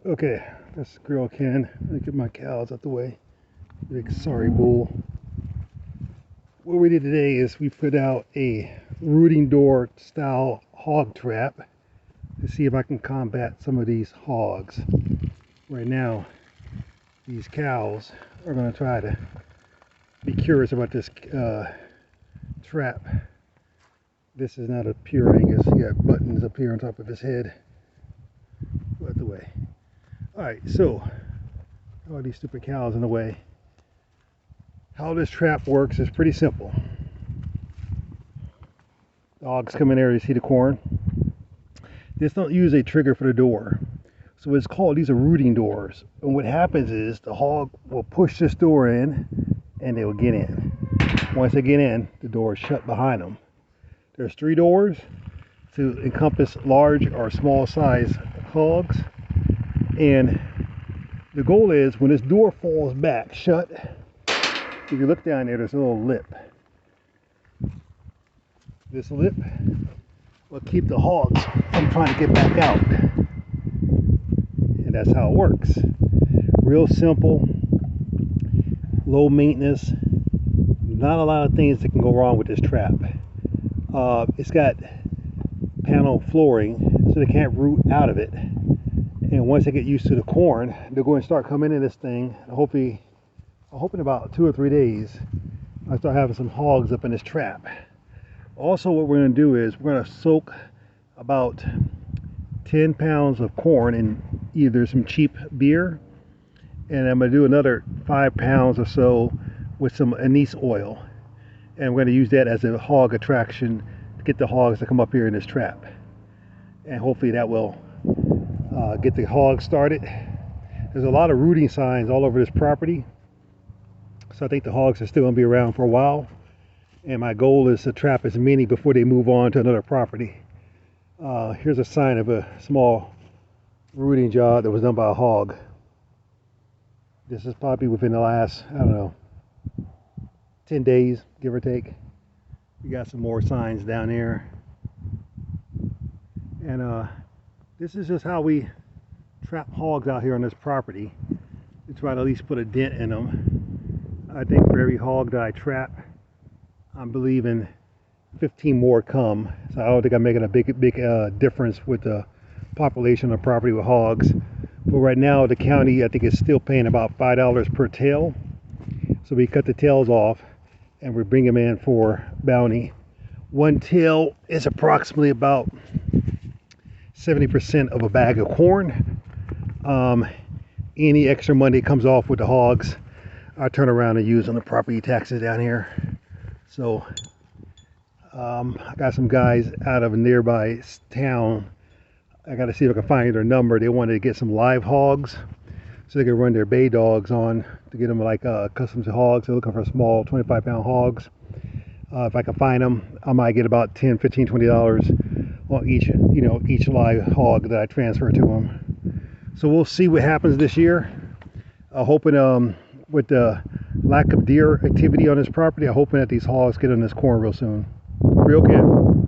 Okay, that's Girl Ken. Let me get my cows out the way. Big sorry bull. What we did today is we put out a rooting door style hog trap to see if I can combat some of these hogs. Right now, these cows are going to try to be curious about this trap. This is not a pure Angus. He got buttons up here on top of his head. Out the way. Alright, so all these stupid cows in the way. How this trap works is pretty simple. Dogs come in there, you see the corn. This don't use a trigger for the door. So it's called, these are rooting doors. And what happens is the hog will push this door in and they will get in. Once they get in, the door is shut behind them. There's 3 doors to encompass large or small size hogs. And the goal is when this door falls back shut, if you look down there, there's a little lip. This lip will keep the hogs from trying to get back out. And that's how it works. Real simple, low maintenance, not a lot of things that can go wrong with this trap. It's got panel flooring so they can't root out of it. And once they get used to the corn, they're going to start coming in this thing. Hopefully, I hope in about 2 or 3 days, I start having some hogs up in this trap. Also, what we're going to do is we're going to soak about 10 pounds of corn in either some cheap beer, and I'm going to do another 5 pounds or so with some anise oil. And we're going to use that as a hog attraction to get the hogs to come up here in this trap. And hopefully that will get the hogs started. There's a lot of rooting signs all over this property. So I think the hogs are still going to be around for a while. And my goal is to trap as many before they move on to another property. Here's a sign of a small rooting job that was done by a hog. This is probably within the last, I don't know, 10 days, give or take. We got some more signs down here. And this is just how we trap hogs out here on this property. To try to at least put a dent in them. I think for every hog that I trap, I'm believing 15 more come. So I don't think I'm making a big difference with the population of property with hogs. But right now the county, I think, is still paying about $5 per tail. So we cut the tails off and we bring them in for bounty. One tail is approximately about 70% of a bag of corn. Any extra money comes off with the hogs, I turn around and use on the property taxes down here. So I got some guys out of a nearby town. I got to see if I can find their number. They wanted to get some live hogs so they can run their bay dogs on to get them like custom hogs. They're looking for small 25-pound hogs. If I can find them, I might get about $10, $15, $20 on each live hog that I transfer to them. So we'll see what happens this year. Hoping with the lack of deer activity on this property, I'm hoping that these hogs get on this corn real soon. Real good.